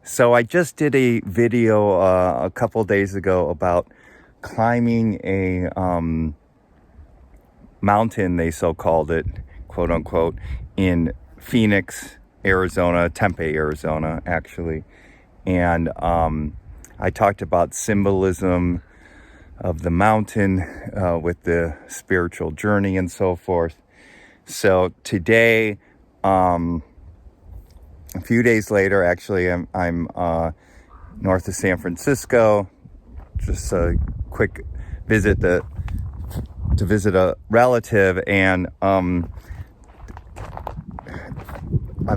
So I just did a video a couple days ago about climbing a mountain, they so called it, quote unquote, in Phoenix, Arizona, Tempe, Arizona, actually. And I talked about symbolism of the mountain with the spiritual journey and so forth. So today, a few days later, actually, I'm north of San Francisco. Just a quick visit to visit a relative, and I've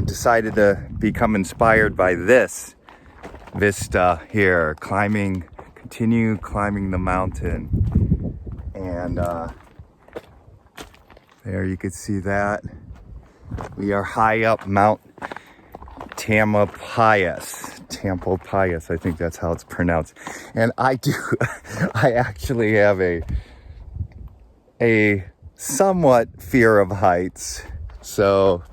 decided to become inspired by this vista here, continue climbing the mountain. And there you can see that. We are high up Mount Tamalpais, I think that's how it's pronounced. And I actually have a somewhat fear of heights. So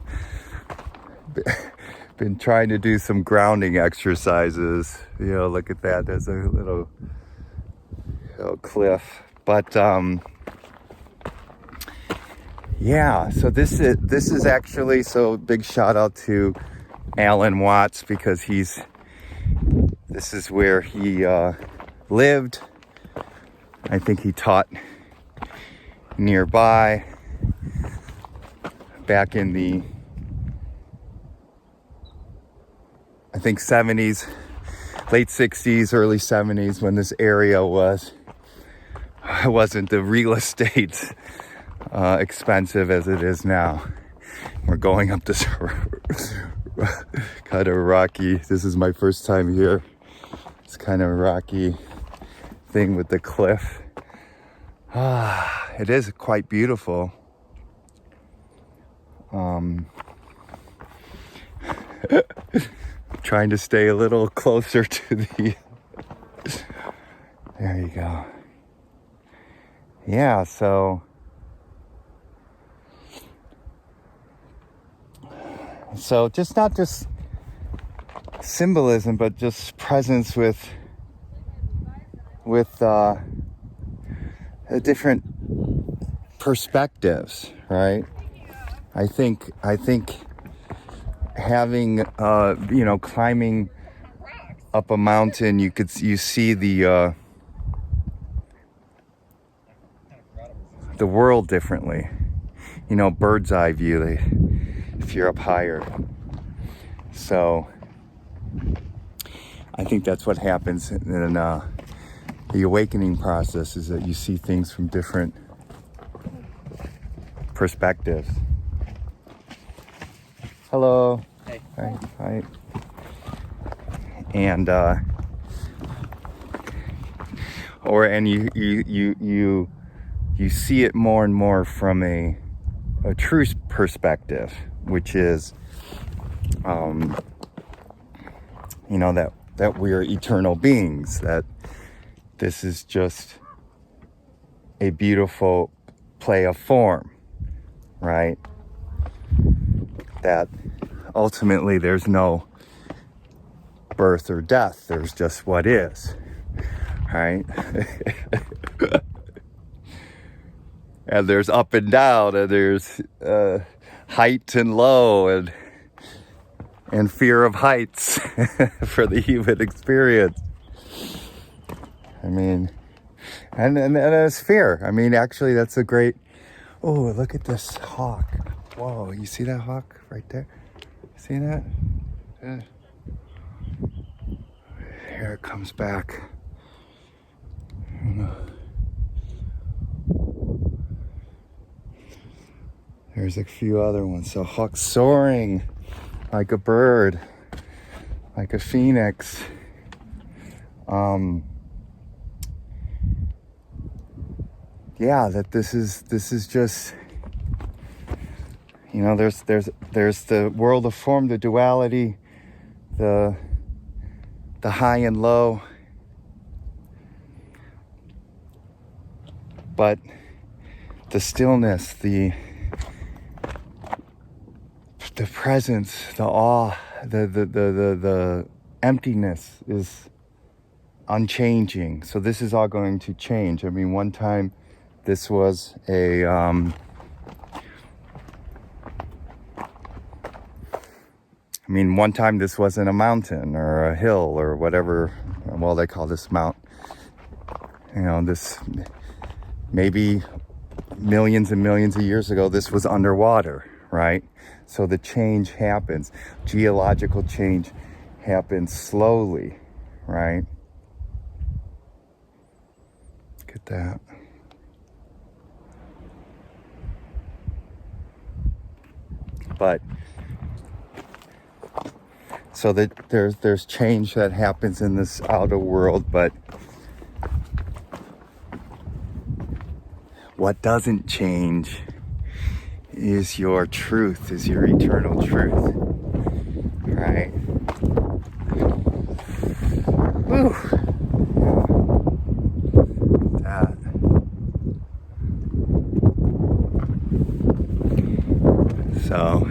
been trying to do some grounding exercises. Look at that. There's a little cliff. But yeah, so this is actually, so big shout out to Alan Watts, because this is where he lived. I think he taught nearby back in the, I think 70s, late 60s, early 70s, when this area wasn't the real estate expensive as it is now. We're going up this kind of rocky, this is my first time here, it's kind of rocky thing with the cliff. It is quite beautiful. Trying to stay a little closer to the there you go. Yeah, so just not just symbolism, but just presence with different perspectives, right? I think having climbing up a mountain, you see the world differently. Bird's eye view, if you're up higher. So I think that's what happens in the awakening process, is that you see things from different perspectives. Hello. Hey. Hi. And you see it more and more from a true perspective, which is that we are eternal beings, that this is just a beautiful play of form, right? That ultimately there's no birth or death, there's just what is, right? And there's up and down, and there's height and low, and fear of heights for the human experience. I mean, and there's fear. I mean, actually, that's a great. Oh, look at this hawk! Whoa, you see that hawk right there? See that? Here it comes back. There's a few other ones. So hawk soaring like a bird, like a phoenix. Yeah, that this is just, there's the world of form, the duality, the high and low, but the stillness, the presence, the awe, the emptiness is unchanging. So this is all going to change. I mean, one time this was one time this wasn't a mountain or a hill or whatever. Well, they call this mount. This maybe millions and millions of years ago, this was underwater, right? So the change happens. Geological change happens slowly, right? Look at that. But so that there's change that happens in this outer world, but what doesn't change is your truth, is your eternal truth, right? Woo! That. So,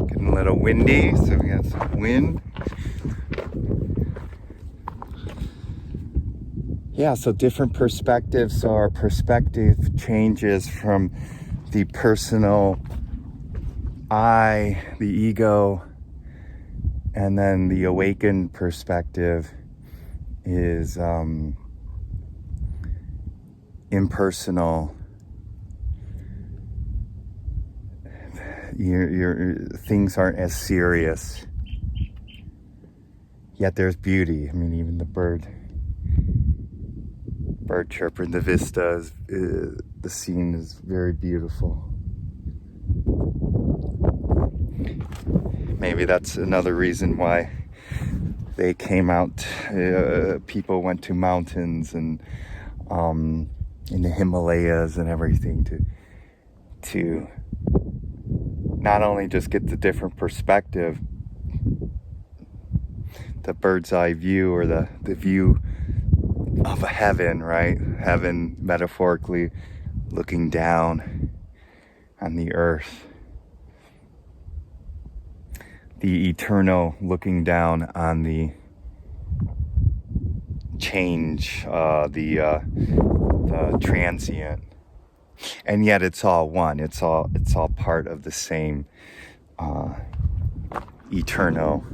getting a little windy, so we got some wind. Yeah, so different perspectives. So our perspective changes from the personal I, the ego, and then the awakened perspective is impersonal. Your things aren't as serious. Yet there's beauty. I mean, even the bird chirping, the vista, the scene is very beautiful. Maybe that's another reason why they came out. People went to mountains and in the Himalayas and everything to not only just get the different perspective, the bird's eye view, or the view of a heaven, right? Heaven metaphorically looking down on the earth. The eternal looking down on the change, the transient. And yet it's all one. It's all part of the same eternal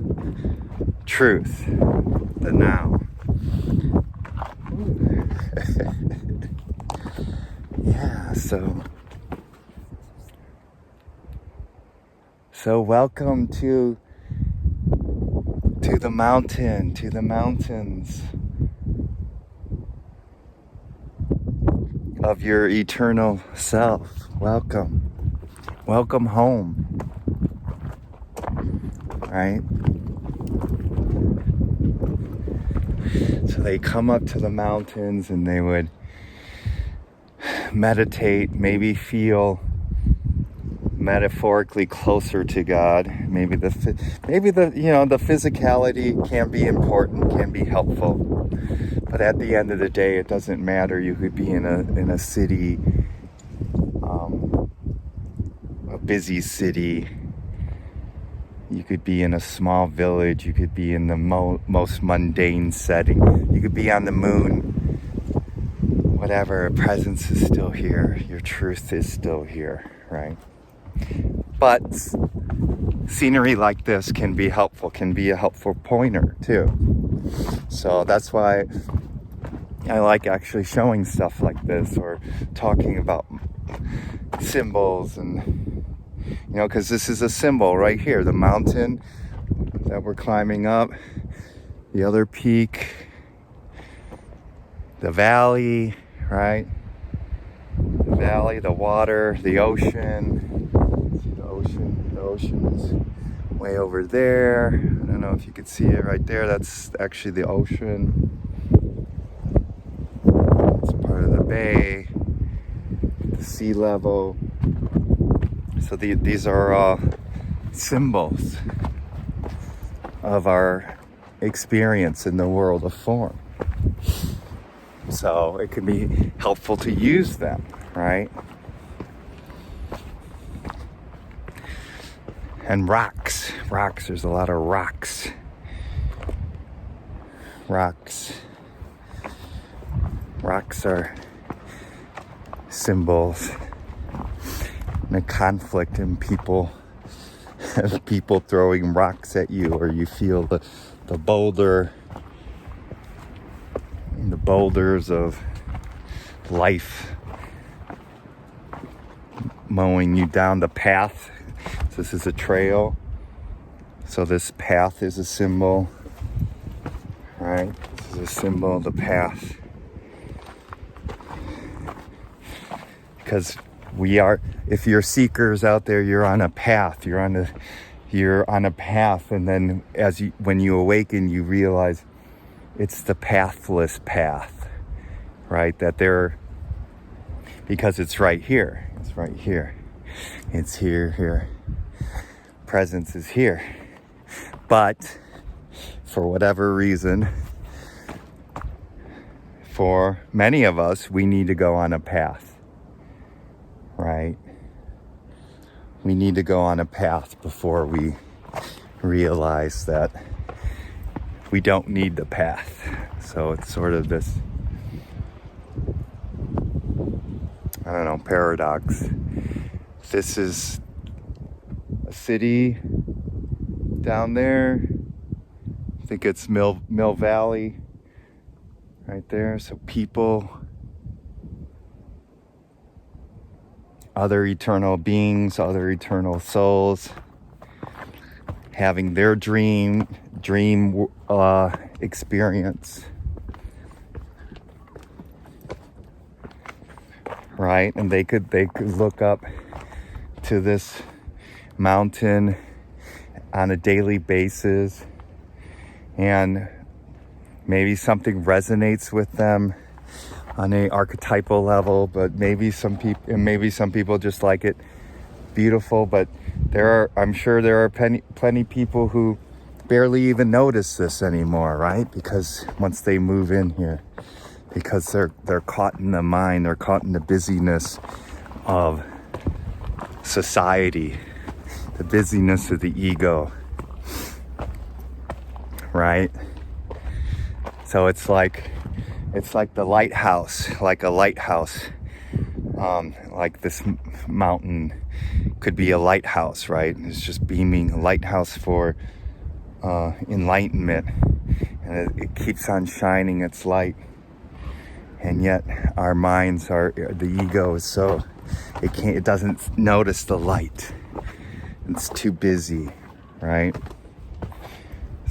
truth, the now. Yeah, so welcome to the mountain, to the mountains of your eternal self. Welcome home, right? So they come up to the mountains and they would meditate, maybe feel metaphorically closer to God. Maybe the physicality can be important, can be helpful, but at the end of the day, it doesn't matter. You could be in a city, a busy city. You could be in a small village. You could be in the most mundane setting. You could be on the moon. Whatever, presence is still here. Your truth is still here, right? But scenery like this can be helpful, can be a helpful pointer too. So that's why I like actually showing stuff like this, or talking about symbols, and because this is a symbol right here, the mountain that we're climbing up, the other peak, the valley, right? The valley, the water, the ocean. See the ocean? The ocean is way over there. I don't know if you could see it right there. That's actually the ocean. It's part of the bay, the sea level. So these are all symbols of our experience in the world of form. So it can be helpful to use them, right? And rocks, Rocks, there's a lot of rocks. Rocks are symbols and a conflict in people throwing rocks at you, or you feel the boulder and the boulders of life mowing you down the path. This is a trail, so this path is a symbol, right? This is a symbol of the path, because we are, if you're seekers out there, you're on a path, you're on a path, and then when you awaken, you realize it's the pathless path, right? Because it's right here, it's here, presence is here. But for whatever reason, for many of us, we need to go on a path, right? We need to go on a path before we realize that we don't need the path. So it's sort of this, I don't know, paradox. This is a city down there. I think it's Mill Valley right there. So people, other eternal beings, other eternal souls, having their dream experience, right? And they could look up to this mountain on a daily basis, and maybe something resonates with them on a archetypal level, but maybe some people just like it beautiful. But I'm sure there are plenty people who barely even notice this anymore, right? Because once they move in here, because they're caught in the mind, they're caught in the busyness of society, the busyness of the ego, right? So it's like the lighthouse, like a lighthouse, like this mountain could be a lighthouse, right? It's just beaming, a lighthouse for enlightenment, and it keeps on shining its light. And yet our minds the ego is so, it doesn't notice the light. It's too busy, right?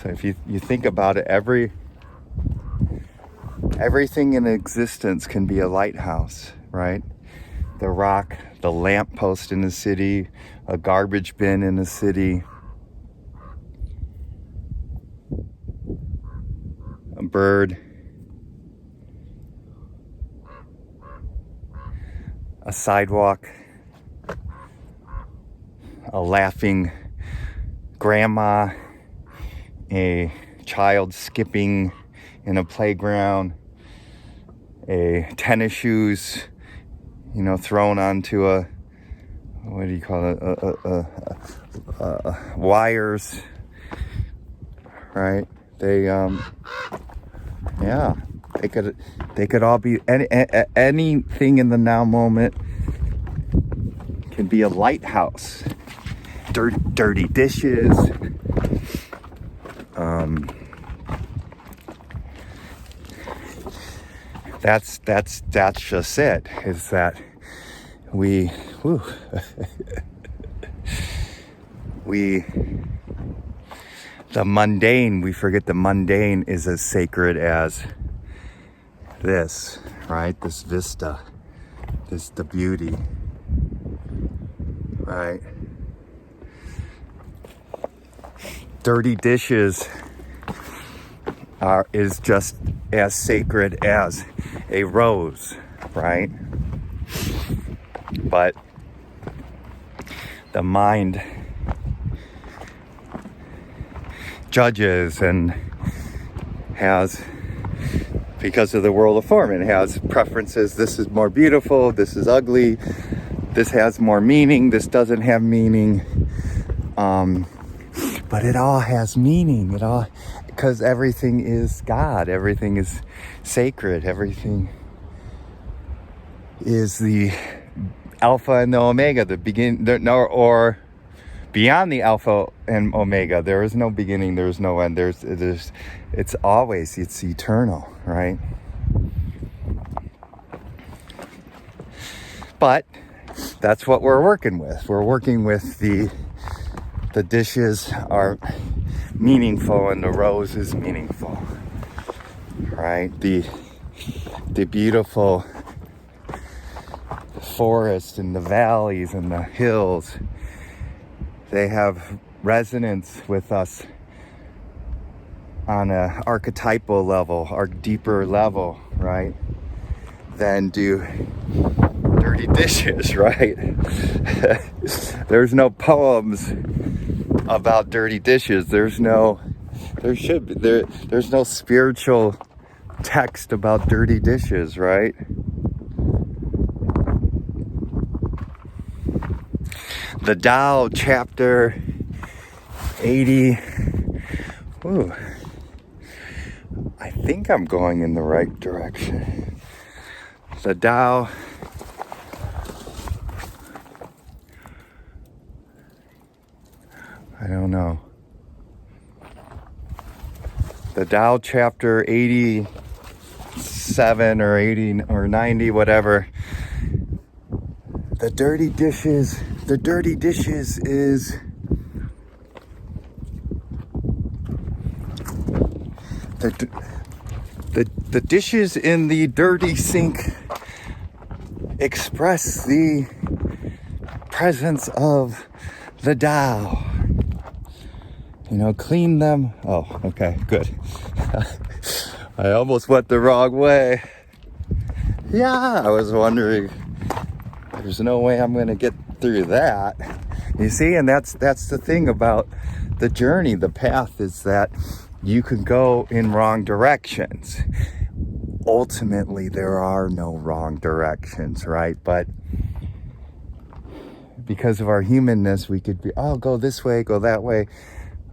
So if you think about it, everything in existence can be a lighthouse, right? The rock, the lamppost in the city, a garbage bin in the city, a bird, a sidewalk, a laughing grandma, a child skipping in a playground, a tennis shoes, thrown onto what do you call it? Wires, right? They could all be anything in the now moment can be a lighthouse. Dirty dishes, that's just it, is that we the mundane, we forget the mundane is as sacred as this, right? This vista, the beauty, right? Dirty dishes is just as sacred as a rose, right? But the mind judges and has, because of the world of form, it has preferences. This is more beautiful, this is ugly, this has more meaning, this doesn't have meaning. But it all has meaning. Because everything is God. Everything is sacred. Everything is the Alpha and the Omega, or beyond the Alpha and Omega. There is no beginning. There is no end. It's eternal, right? But that's what we're working with. We're working with the dishes are meaningful and the rose is meaningful, right? The beautiful forest and the valleys and the hills, they have resonance with us on an archetypal level, our deeper level, right? Than do dirty dishes, right? There's no poems about dirty dishes. There's no spiritual text about dirty dishes, right? The Tao, chapter 80. Ooh, I think I'm going in the right direction. The Tao, I don't know. The Tao, chapter 87 or 80 or 90, whatever. The dirty dishes is the dishes in the dirty sink express the presence of the Tao. Clean them. Oh, okay, good. I almost went the wrong way. Yeah, I was wondering, there's no way I'm going to get through that. You see, and that's the thing about the journey, the path, is that you can go in wrong directions. Ultimately, there are no wrong directions, right? But because of our humanness, we could be, go this way, go that way.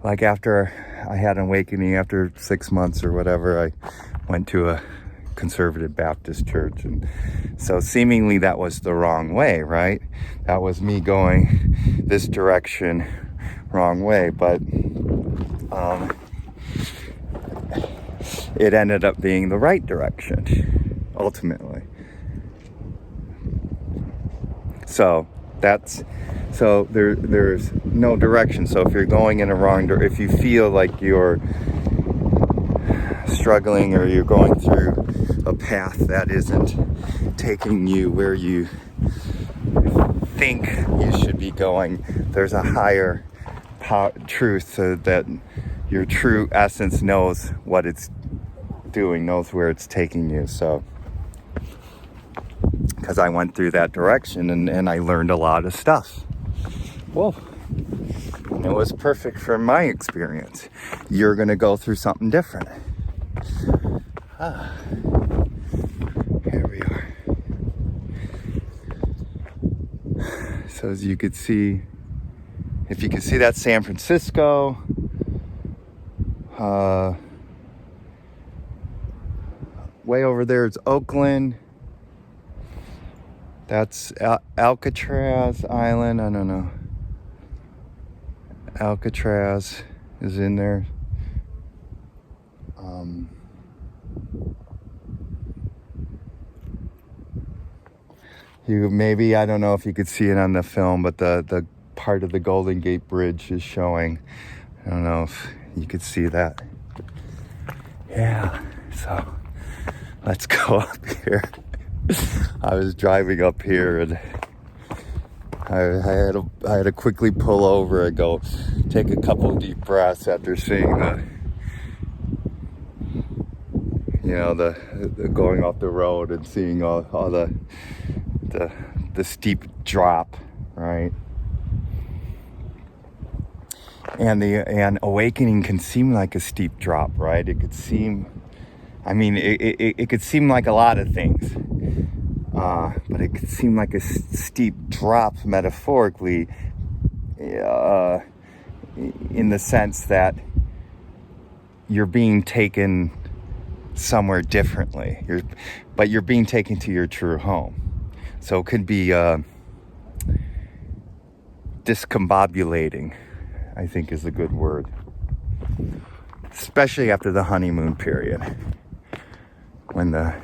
Like after I had an awakening, after 6 months or whatever, I went to a conservative Baptist church. And so seemingly that was the wrong way, right? That was me going this direction, wrong way. But it ended up being the right direction, ultimately. So there's no direction. So if you're going in a wrong direction, if you feel like you're struggling or you're going through a path that isn't taking you where you think you should be going, there's a higher truth, so that your true essence knows what it's doing, knows where it's taking you. So because I went through that direction and I learned a lot of stuff. Well, it was perfect for my experience. You're going to go through something different. Here we are. So as you could see, if you could see that San Francisco, way over there is Oakland. That's Alcatraz Island. I don't know. Alcatraz is in there. I don't know if you could see it on the film, but the part of the Golden Gate Bridge is showing. I don't know if you could see that. Yeah, so let's go up here. I was driving up here and I had to quickly pull over and go take a couple deep breaths after seeing the going off the road and seeing all the steep drop, right? And awakening can seem like a steep drop, right? It could seem, it could seem like a lot of things, but it could seem like a steep drop metaphorically, in the sense that you're being taken somewhere differently. But you're being taken to your true home. So it could be discombobulating, I think is a good word. Especially after the honeymoon period, when the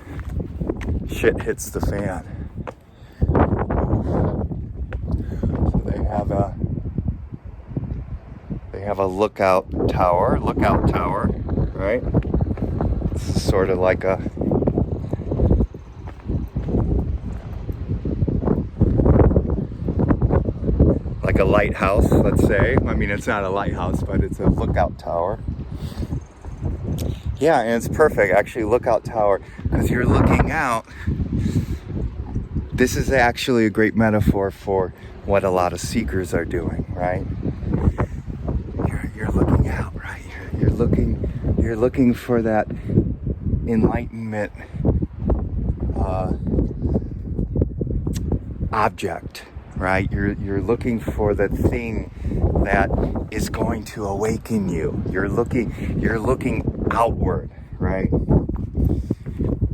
shit hits the fan. So they have a lookout tower, right? It's sort of like a lighthouse, let's say. I mean, it's not a lighthouse, but it's a lookout tower. Yeah, and it's perfect, actually, lookout tower, because you're looking out. This is actually a great metaphor for what a lot of seekers are doing, right? You're looking out, right? You're looking for that enlightenment object, right? You're looking for the thing that is going to awaken you. You're looking outward, right?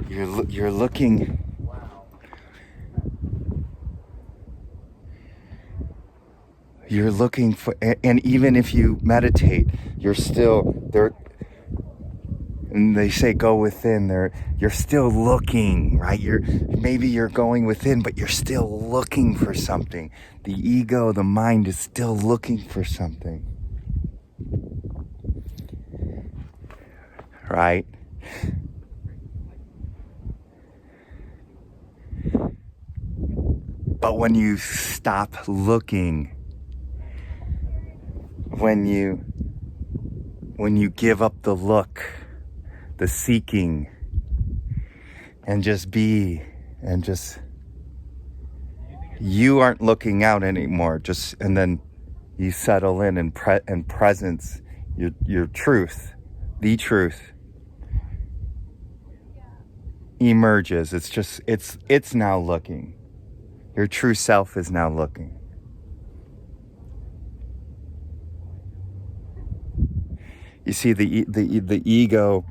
You're looking. You're looking for, and even if you meditate, you're still there. And they say go within. You're still looking, right? Maybe you're going within, but you're still looking for something. The ego, the mind is still looking for something, right? But when you stop looking, when you give up the look, the seeking, and just be, and just, you aren't looking out anymore, and then you settle in and presence, your truth, the truth emerges. It's now looking. Your true self is now looking. You see, the ego,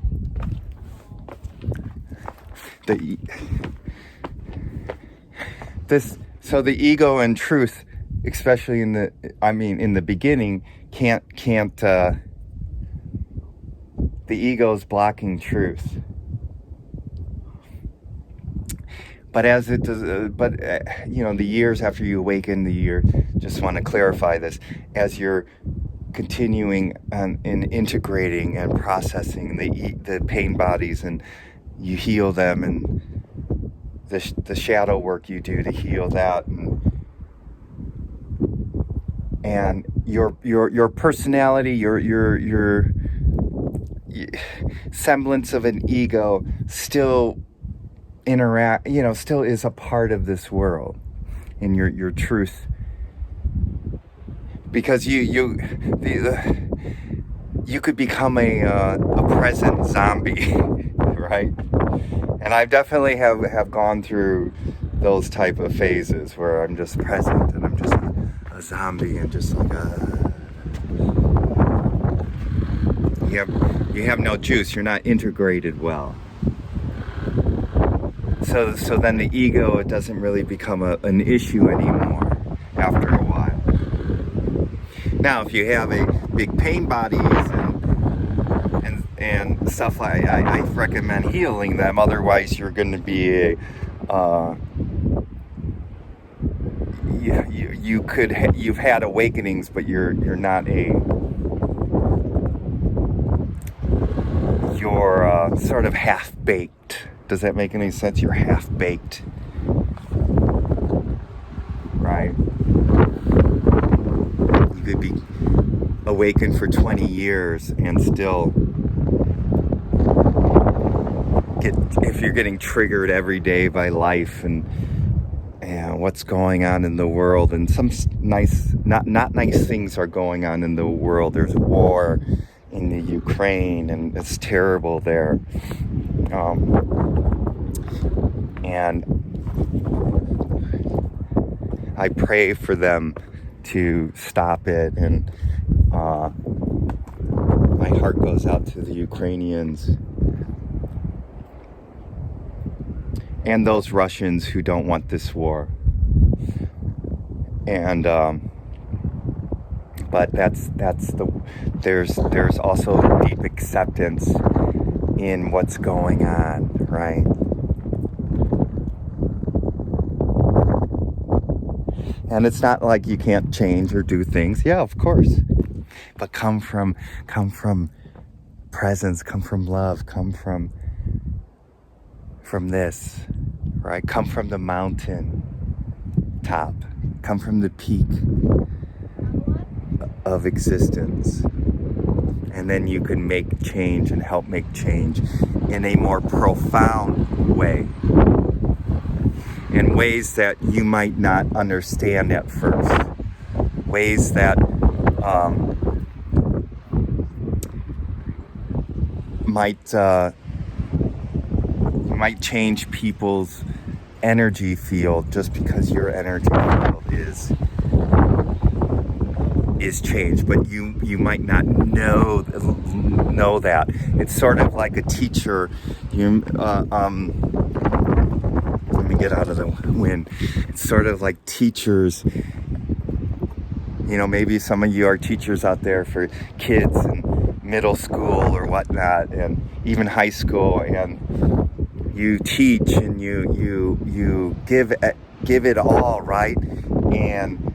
so the ego and truth, especially in the beginning, can't the ego's blocking truth. But as it does, the years after you awaken, just want to clarify this, as you're continuing and integrating and processing the pain bodies, and you heal them, and the shadow work you do to heal that, and your personality, your semblance of an ego still still is a part of this world, and your truth, because you could become a present zombie, right? And I definitely have gone through those type of phases where I'm just present and I'm just a zombie, and just like you have no juice. You're not integrated well. So then the ego, it doesn't really become an issue anymore after a while. Now, if you have a big pain bodies and stuff like, I recommend healing them. Otherwise, you're going to be you've had awakenings, but you're not you're sort of half-baked. Does that make any sense? You're half-baked, right? You could be awakened for 20 years and still if you're getting triggered every day by life and what's going on in the world, and some not nice things are going on in the world. There's war in the Ukraine, and it's terrible there. And I pray for them to stop it, and My heart goes out to the Ukrainians and those Russians who don't want this war. And but there's also deep acceptance in what's going on, right? And it's not like you can't change or do things. Yeah, of course. But come from presence, come from love, come from this, right? Come from the mountain top, come from the peak of existence. And then you can make change and help make change in a more profound way. In ways that you might not understand at first. Ways that might change people's energy field, just because your energy field is changed, but you might not know that. It's sort of like a teacher. Let me get out of the wind. It's sort of like teachers. Maybe some of you are teachers out there for kids in middle school or whatnot, and even high school, and you teach and you give it all, right? And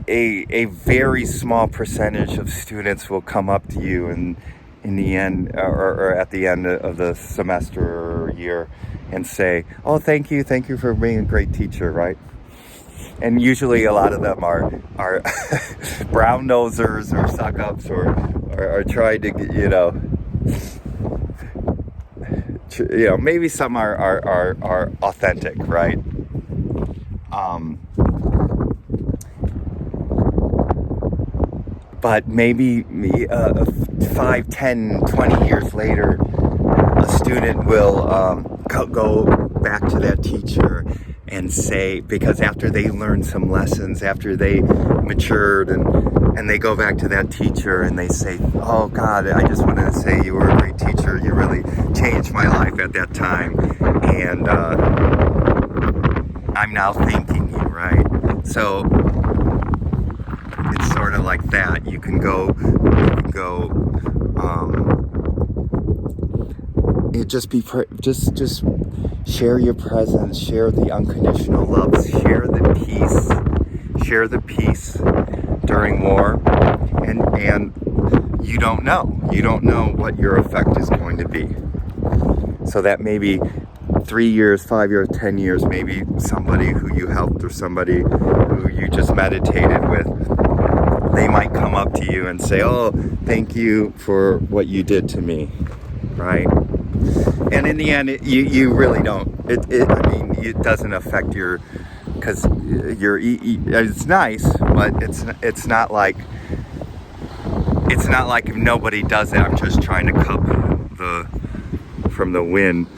a very small percentage of students will come up to you and in the end or at the end of the semester or year and say, oh, thank you for being a great teacher, right? And usually a lot of them are brown nosers or suck ups or are trying to, maybe some are authentic, right? But maybe 5, 10, 20 years later, a student will go back to that teacher and say, because after they learned some lessons, after they matured, and they go back to that teacher and they say, oh God, I just wanted to say you were a great teacher. You really changed my life at that time. And I'm now thanking you, right? So it's sort of like that. You can go just share your presence, share the unconditional love, share the peace during war, and you don't know what your effect is going to be. So that maybe 3 years, 5 years, 10 years, maybe somebody who you helped or somebody who you just meditated with, they might come up to you and say, oh, thank you for what you did to me, right? And in the end, you really don't. It doesn't affect your, because it's nice, but it's not like if nobody does it. I'm just trying to cup from the wind.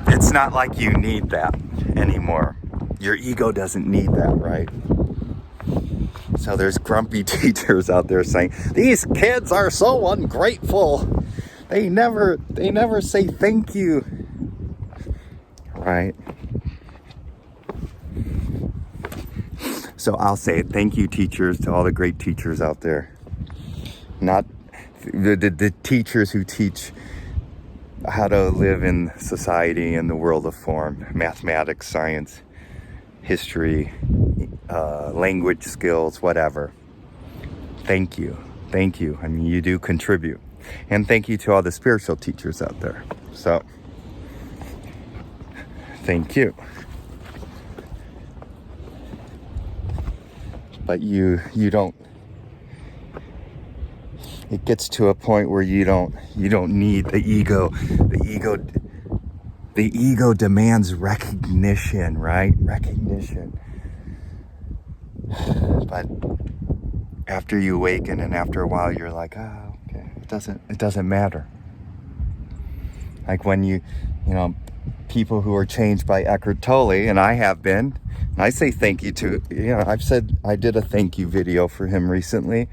It's not like you need that anymore. Your ego doesn't need that, right? So there's grumpy teachers out there saying, these kids are so ungrateful. They never say thank you. Right? So I'll say thank you, teachers, to all the great teachers out there. Not the teachers who teach how to live in society in the world of form, mathematics, science, history, language skills, whatever. Thank you. You do contribute. And thank you to all the spiritual teachers out there. So, thank you. But you don't. It gets to a point where you don't need the ego. The ego demands recognition, right? Recognition. But after you awaken and after a while, you're like, oh, okay, it doesn't matter. Like when you know, people who are changed by Eckhart Tolle, and I have been, and I say thank you to, I've said I did a thank you video for him recently.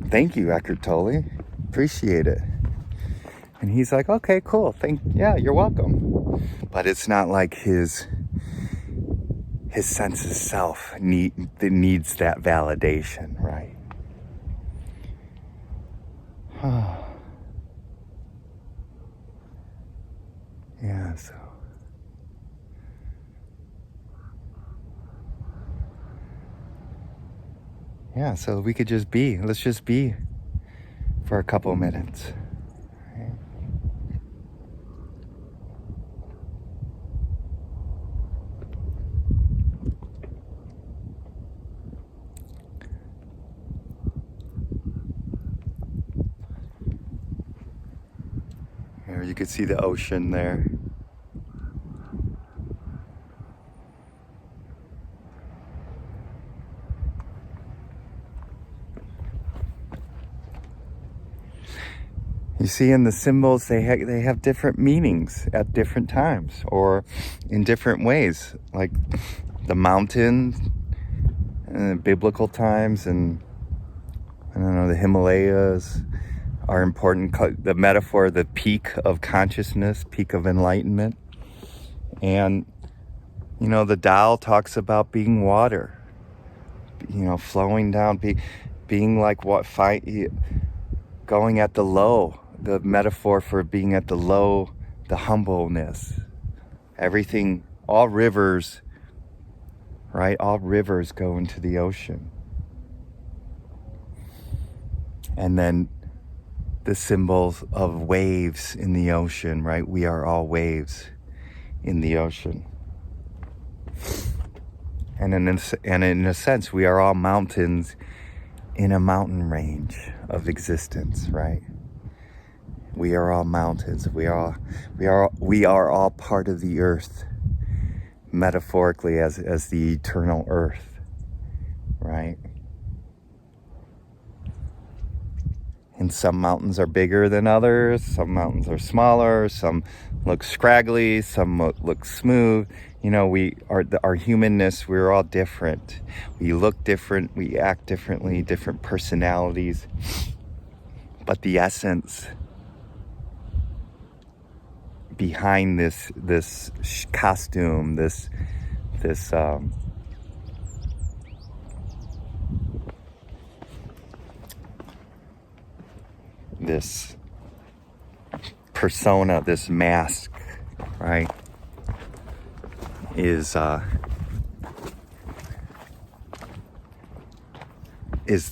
Thank you, Eckhart Tolle. Appreciate it. And he's like, okay, cool. Yeah, you're welcome. But it's not like his sense of self needs that validation, right? Yeah, so. Yeah, so we could just be. Let's just be for a couple of minutes. Right? Here you could see the ocean there. You see in the symbols, they have different meanings at different times or in different ways. Like the mountain in biblical times, and I don't know, the Himalayas are important. The metaphor, the peak of consciousness, peak of enlightenment. And, the Tao talks about being water, flowing down, being like what, going at the low, the metaphor for being at the low, the humbleness. Everything, all rivers, right? All rivers go into the ocean. And then the symbols of waves in the ocean, right? We are all waves in the ocean. And in a sense, we are all mountains in a mountain range of existence, right? We are all mountains. We are all part of the earth, metaphorically as the eternal earth, right? And some mountains are bigger than others, some mountains are smaller, some look scraggly, some look smooth. Our humanness, we're all different. We look different, we act differently, different personalities. But the essence behind this costume, this persona, this mask, right, is the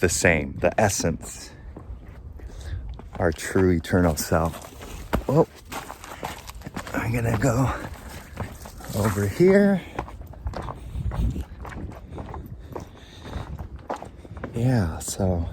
same. The essence, our true eternal self. Oh, I'm gonna go over here. Yeah, so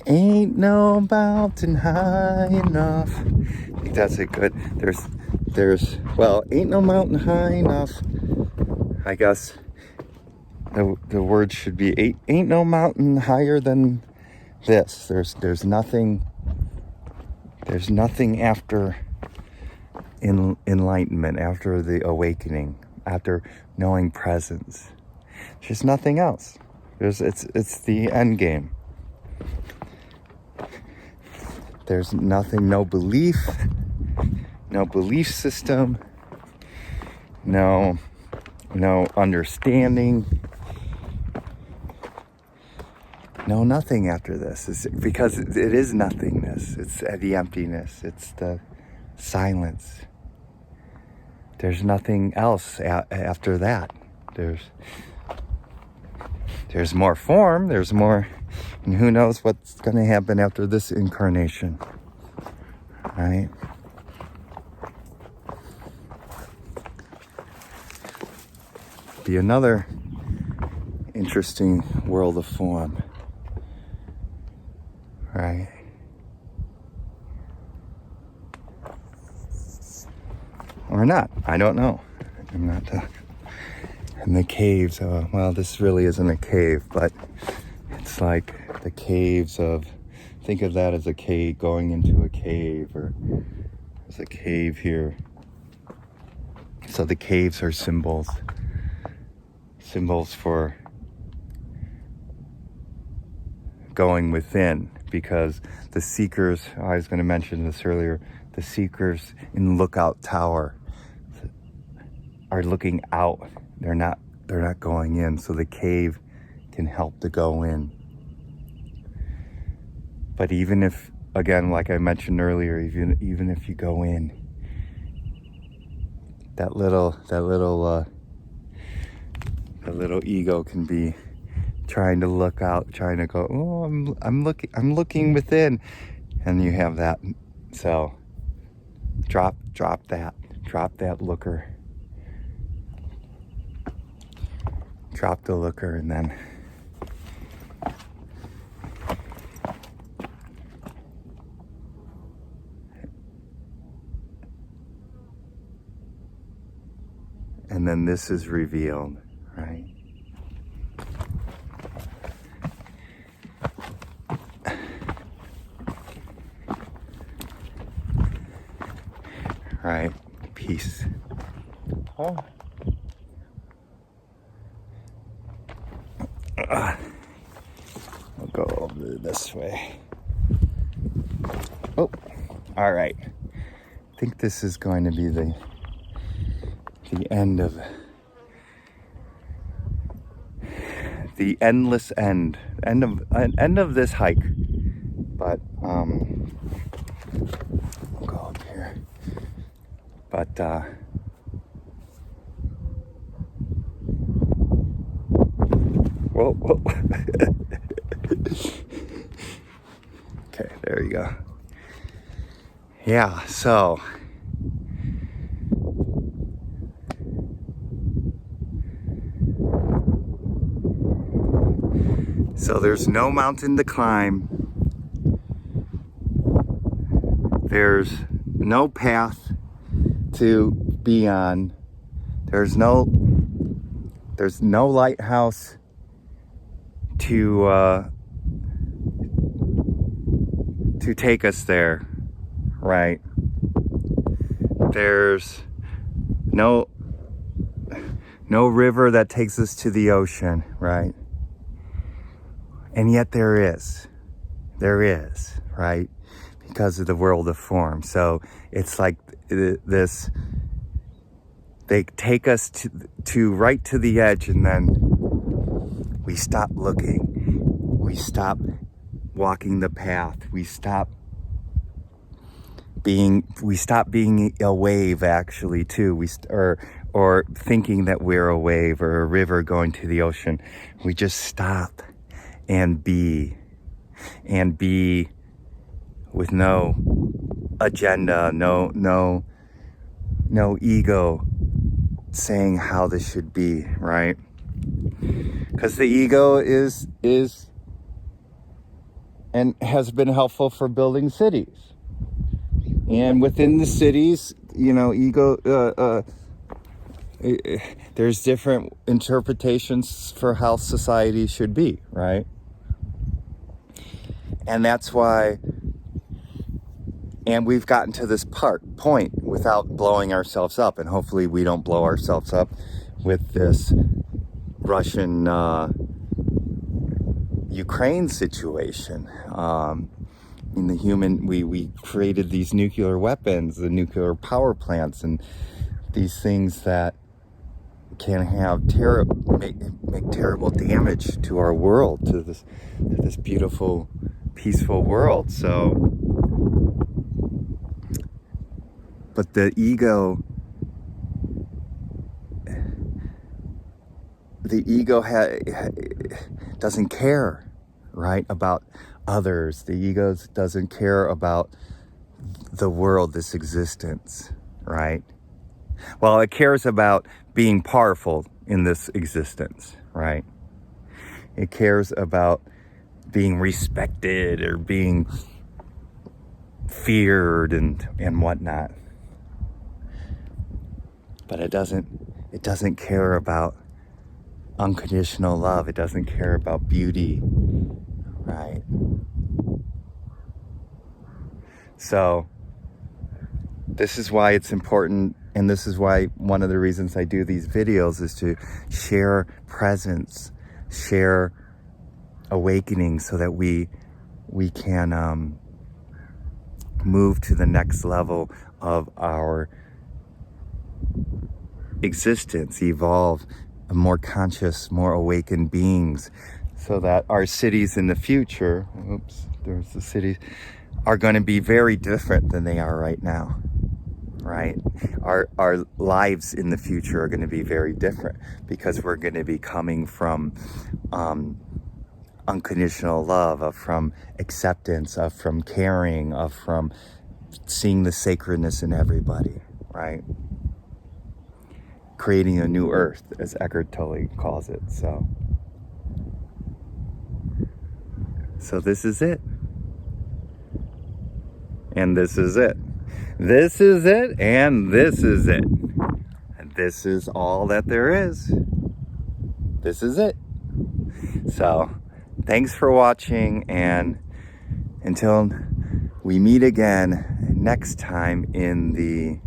ain't no mountain high enough. I think that's a good. Ain't no mountain high enough. I guess the word should be ain't no mountain higher than this. There's nothing after enlightenment, after the awakening, after knowing presence. There's nothing else. It's the end game. There's nothing, no belief system, no understanding, no nothing after this. It's because it is nothingness. It's the emptiness. It's the silence. There's nothing else after that. There's more form. There's more. And who knows what's going to happen after this incarnation, right? Be another interesting world of form, right? Or not, I don't know. I'm not and the caves, well, this really isn't a cave, but it's like the caves of, think of that as a cave, going into a cave, or there's a cave here. So the caves are symbols for going within, because the seekers, I was going to mention this earlier, the seekers in Lookout Tower are looking out. They're not going in, so the cave can help to go in. But even if, again, like I mentioned earlier, even if you go in, that little ego can be trying to look out, trying to go, oh, I'm looking within, and you have that. So drop that looker. Drop the looker, and then this is revealed, right? Right, peace. Oh. We'll go over this way. Oh, all right. I think this is going to be the end of the endless end of this hike. But we'll go up here. But whoa. Okay, there you go. Yeah, so there's no mountain to climb. There's no path to be on. There's no lighthouse to take us there, right? There's no river that takes us to the ocean, right? And yet there is, right? Because of the world of form. So it's like this, they take us to right to the edge, and then we stop looking. We stop walking the path. We stop being a wave, actually, too. Or thinking that we're a wave or a river going to the ocean. We just stop and be with no agenda, no ego saying how this should be, right? Because the ego is and has been helpful for building cities. And within the cities, ego, there's different interpretations for how society should be, right? And that's why, and we've gotten to this point without blowing ourselves up, and hopefully we don't blow ourselves up with this Russian Ukraine situation. We created these nuclear weapons, the nuclear power plants, and these things that can have make terrible damage to our world, to this beautiful, peaceful world. So, but the ego doesn't care, right, about others. The ego doesn't care about the world, this existence, right? Well, it cares about being powerful in this existence, right? It cares about being respected or being feared and whatnot. But it doesn't care about unconditional love. It doesn't care about beauty, right? So this is why it's important, and this is why one of the reasons I do these videos is to share presence, share awakening, so that we can move to the next level of our existence, evolve more conscious, more awakened beings, so that our cities in the future, there's the cities, are going to be very different than they are right now, right? Our lives in the future are going to be very different, because we're going to be coming from unconditional love, from acceptance, from caring, from seeing the sacredness in everybody, right? Creating a new earth, as Eckhart Tolle calls it. So this is it. And this is it. This is it, and this is it. And this is all that there is. This is it. So, thanks for watching, and until we meet again next time in the